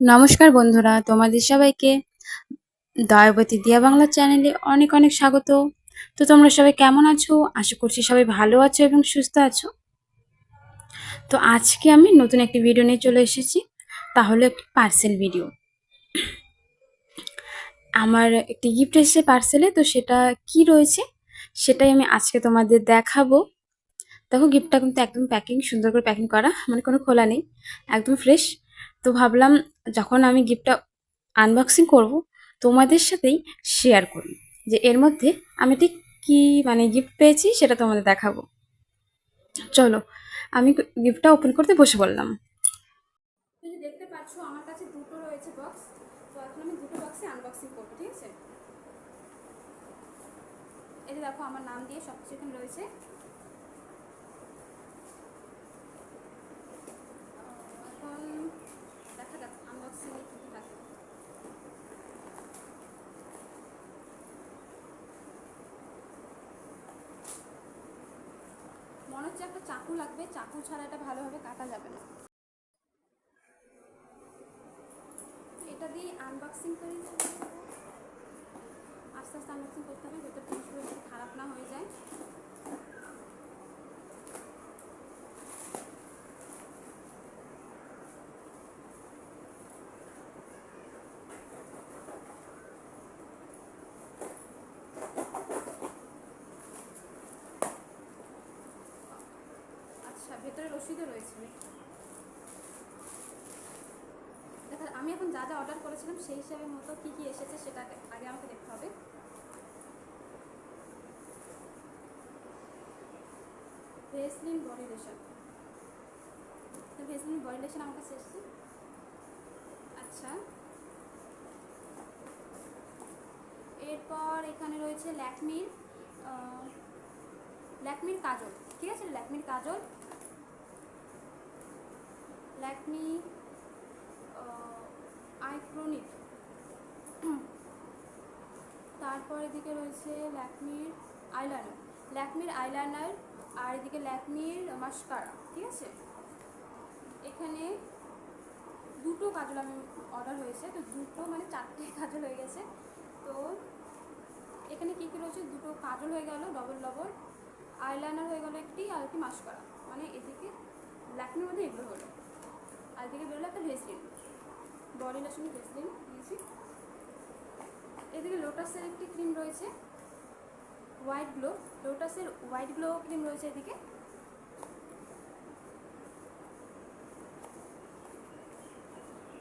নমস্কার বন্ধুরা, তোমাদের সবাইকে দয়াবতী দিয়া বাংলা চ্যানেলে অনেক অনেক স্বাগত। তো তোমরা সবাই কেমন আছো? আশা করছি সবাই ভালো আছো এবং সুস্থ আছো। তো আজকে আমি নতুন একটি ভিডিও নিয়ে চলে এসেছি, তাহলে একটি পার্সেল ভিডিও। আমার একটি গিফট এসেছে পার্সেলে, তো সেটা কি রয়েছে সেটাই আমি আজকে তোমাদের দেখাবো। দেখো, গিফটটা কিন্তু একদম সুন্দর করে প্যাকিং করা, মানে কোনো খোলা নেই, একদম ফ্রেশ। তো ভাবলাম যখন আমি গিফটটা আনবক্সিং করব, তোমাদের সাথেই শেয়ার করি যে এর মধ্যে আমি ঠিক কি মানে গিফট পেয়েছি সেটা তোমাদের দেখাবো। চলো, আমি গিফটটা ওপেন করতে বসে পড়লাম। তুমি দেখতে পাচ্ছ আমার কাছে দুটো রয়েছে বক্স। তো এখন আমি দুটো বক্সে আনবক্সিং করবো, ঠিক আছে? এই যে দেখো, আমার নাম দিয়ে সব কিছু এখানে রয়েছে। এখন দেখা যাক আনবক্সিং এ কী কী থাকে। মনে হচ্ছে একটা চাকু লাগবে, চাকু ছাড়া এটা ভালোভাবে কাটা যাবে না। এটা দিয়ে আনবক্সিং করি, আস্তে আস্তে আনবক্সিং করতে হবে, ভেতর জিনিসগুলো যদি খারাপ না হয়ে যায়। আচ্ছা, ভেতরে রসিদও রয়েছে। দেখা, আমি এখন যা যা অর্ডার করেছিলাম সেই হিসাবে মতো কী কী এসেছে সেটা আগে আমাকে দেখতে হবে। ভেসলিন বডি লোশন, তো ভেসলিন বডি লোশন আমার কাছে এসেছে। আচ্ছা, এরপর এখানে রয়েছে ল্যাকমির কাজল, ঠিক আছে? ল্যাকমির কাজল, ল্যাকমি আইক্রোনিক। তারপর এদিকে রয়েছে ল্যাকমির আইলাইনার, আর এদিকে ল্যাকমির মাস্কারা, ঠিক আছে? এখানে দুটো কাজল আমি অর্ডার হয়েছে, তো দুটো মানে চারটে কাজল হয়ে গেছে। তো এখানে কী কী রয়েছে, দুটো কাজল হয়ে গেল ডবল, আইলাইনার হয়ে গেল একটি, আর একটি মাস্কারা, মানে এদিকে ল্যাকমির মধ্যে এগুলো হলো। আর এদিকে বেরোলো একটা ভেসলিন, বডি লোশনের ভেসলিন দিয়েছি। এদিকে লোটাসের একটি ক্রিম রয়েছে, লোটাসের হোয়াইট গ্লো ক্রিম রয়েছে এদিকে।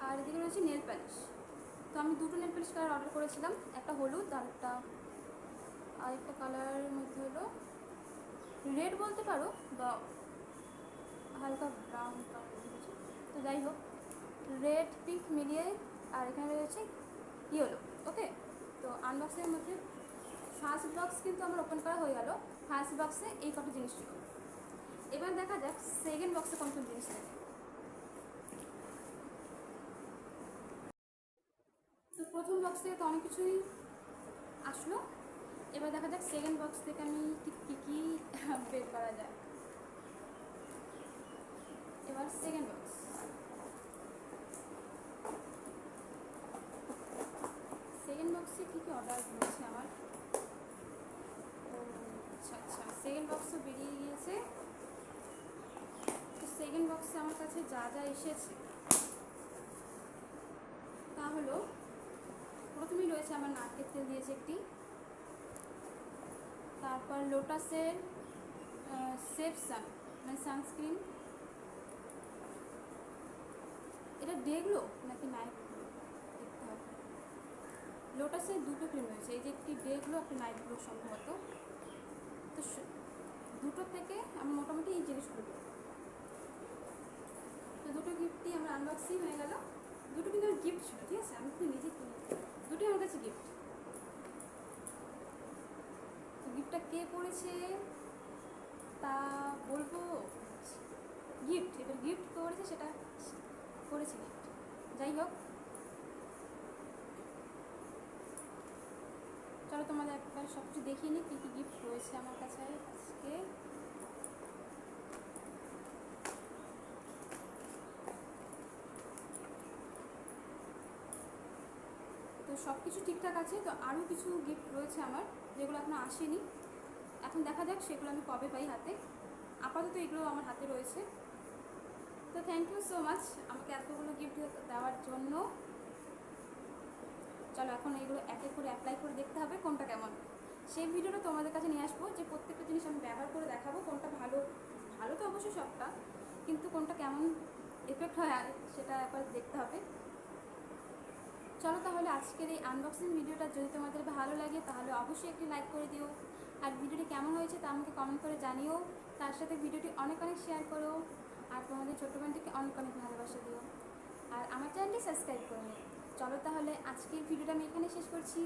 আর এদিকে রয়েছে নেল পালিশ। তো আমি দুটো নেল পালিশ কালার অর্ডার করেছিলাম, একটা হলুদ আর একটা কালারের মধ্যে হলো রেড বলতে পারো, বা হালকা ব্রাউন কালার রয়েছে। তো যাই হোক, রেড পিঙ্ক মিলিয়ে, আর এখানে রয়েছে ইয়েলো। ওকে, তো আনবক্সের মধ্যে ফার্স্ট বক্স কিন্তু আমার ওপেন করা হয়ে গেল। ফার্স্ট বক্সে এই কটা জিনিস ছিল। এবার দেখা যাক সেকেন্ড বক্সে কোন কোন জিনিস থাকে। তো প্রথম বক্স থেকে তো অনেক কিছুই আসলো, এবার দেখা যাক সেকেন্ড বক্স থেকে আমি কী কী বের করা যায়। এবার সেকেন্ড বক্সে কী কী অর্ডার হয়েছে আমার। ও আচ্ছা, সেকেন্ড বক্সও বেরিয়ে গিয়েছে। তো সেকেন্ড বক্সে আমার কাছে যা যা এসেছে তা হলো, প্রথমেই রয়েছে আমার নারকেল তেল দিয়েছে একটি, তারপর লোটাসের সেফ সান মানে সানস্ক্রিন, এটা ডে গ্লো নাকি নাইট গ্লো দেখতে হবে। লোটাসের দুটো ক্রিম রয়েছে, এই যে একটি ডে গ্লো, একটা নাইট গ্লো সম্ভবত। তো দুটো থেকে আমি মোটামুটি এই জিনিসগুলো দেবো। তো দুটো গিফটই আমার আনবক্সিং হয়ে গেল। দুটো কিন্তু আমার গিফট ছিল, ঠিক আছে? আমি কিন্তু নিজে কিনি, দুটোই আমার কাছে গিফট। তো গিফটটা কে করেছে তা বলবো, গিফট, এবার গিফট করেছে সেটা করেছে গিফট। যাই হোক, চলো তোমাদের একবার সব কিছু দেখিয়ে নিই কী কী গিফট রয়েছে আমার কাছে আজকে। সব কিছু ঠিকঠাক আছে। তো আরও কিছু গিফট রয়েছে আমার, যেগুলো এখনও আসেনি। এখন দেখা যাক সেগুলো আমি কবে পাই হাতে। আপাতত এগুলো আমার হাতে রয়েছে। তো থ্যাংক ইউ সো মাচ আমাকে এতগুলো গিফট দেওয়ার জন্য। চলো এখন এগুলো এক এক করে অ্যাপ্লাই করে দেখতে হবে কোনটা কেমন। সেই ভিডিওটা তোমাদের কাছে নিয়ে আসবো, যে প্রত্যেকটা জিনিস আমি ব্যবহার করে দেখাবো কোনটা ভালো। ভালো তো অবশ্যই সবটা, কিন্তু কোনটা কেমন এফেক্ট হয় সেটা একবার দেখতে হবে। চলো তাহলে আজকের এই আনবক্সিং ভিডিওটা যদি তোমাদের ভালো লাগে তাহলে অবশ্যই একটি লাইক করে দিও। আর ভিডিওটি কেমন হয়েছে তা আমাকে কমেন্ট করে জানিও। তার সাথে ভিডিওটি অনেক অনেক শেয়ার করো। আর তোমাদের ছোট্ট বোনটিকে অনেক অনেক ভালোবাসা দিও। আর আমার চ্যানেলটি সাবস্ক্রাইব করে নিও। চলো তাহলে আজকের ভিডিওটা আমি এখানে শেষ করছি।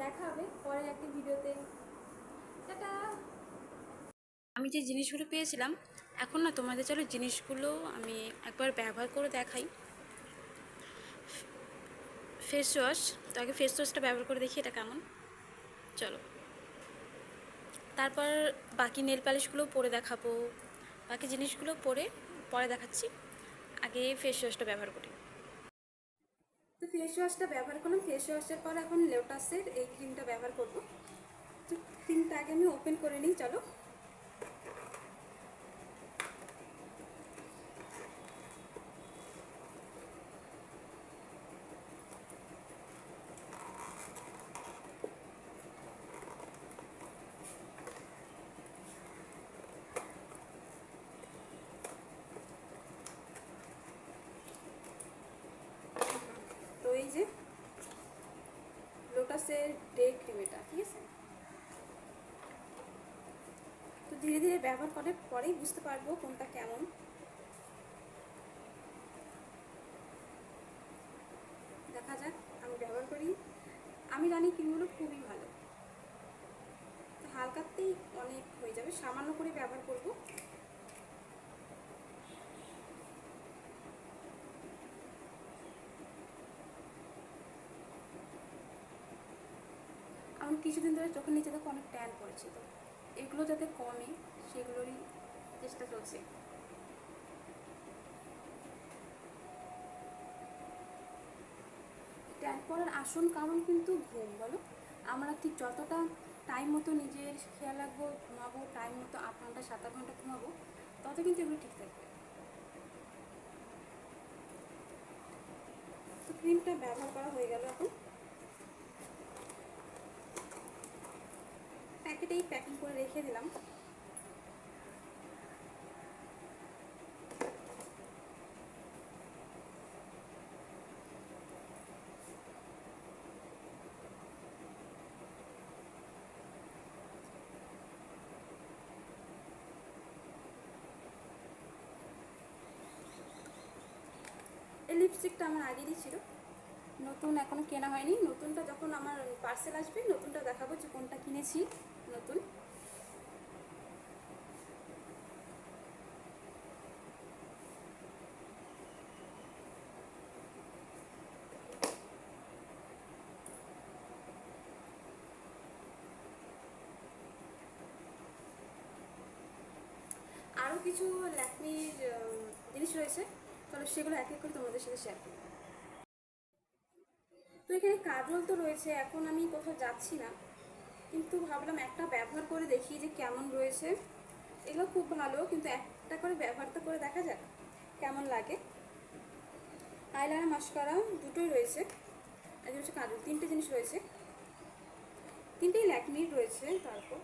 দেখা হবে পরের একটি ভিডিওতে। টাটা। আমি যে জিনিসগুলো পেয়েছিলাম, এখন না তোমাদের চলো জিনিসগুলো আমি একবার ব্যবহার করে দেখাই। ফেস ওয়াশ, তো আগে ফেস ওয়াশটা ব্যবহার করে দেখি এটা কেমন। চলো, তারপর বাকি নেল পালিশগুলো পরে দেখাবো, বাকি জিনিসগুলো পরে দেখাচ্ছি। আগে ফেস ওয়াশটা ব্যবহার করি। তো ফেস ওয়াশটা ব্যবহার করলাম, ফেস ওয়াশের পর এখন লোটাসের এই ক্রিমটা ব্যবহার করবো। তো ক্রিমটা আগে আমি ওপেন করে নিই। চলো, তো এই যে লোটাসের ডে ক্রিম এটা, ঠিক আছে। তো ধীরে ধীরে ব্যবহার করার পরেই বুঝতে পারবো কোনটা কেমন। দেখা যাক, আমি ব্যবহার করি। আমি জানি ক্রিমগুলো খুবই ভালো, হালকাতেই অনেক হয়ে যাবে, সামান্য করে ব্যবহার করব। আমার কিছুদিন ধরে চোখের নিচে দেখো অনেক ট্যান পড়েছে, তো এগুলো যাতে কমে সেগুলোরই চেষ্টা চলছে। ট্যান পড়ার আসল কারণ কিন্তু ঘুম, বলো। আমরা ঠিক যতটা টাইম মতো নিজের খেয়াল রাখবো, ঘুমাবো টাইম মতো 8 ঘন্টা 7 ঘন্টা ঘুমাবো, তত কিন্তু এগুলো ঠিক থাকবে। তো ক্রিমটা ব্যবহার করা হয়ে গেল। এখন প্যাকেটেই প্যাকিং করে রেখে দিলাম। এই লিপস্টিকটা আমার আগেরই ছিল, নতুন এখনো কেনা হয়নি। নতুনটা যখন আমার পার্সেল আসবে নতুনটা দেখাবো যে কোনটা কিনেছি নতুন। আরও কিছু ল্যাকমির জিনিস রয়েছে, চলো সেগুলো এক এক করে তোমাদের সাথে শেয়ার করি। তো এখানে কাজল তো রয়েছে, এখন আমি কোথাও যাচ্ছি না, কিন্তু ভাবলাম একটা ব্যবহার করে দেখি যে কেমন রয়েছে। এগুলো খুব ভালো, কিন্তু একটা করে ব্যবহার তো করে দেখা যাক কেমন লাগে। আইলাইনার মাস্কারা দুটোই রয়েছে, আর হচ্ছে কাজল, তিনটে জিনিস রয়েছে, তিনটেই ল্যাকমির রয়েছে। তারপর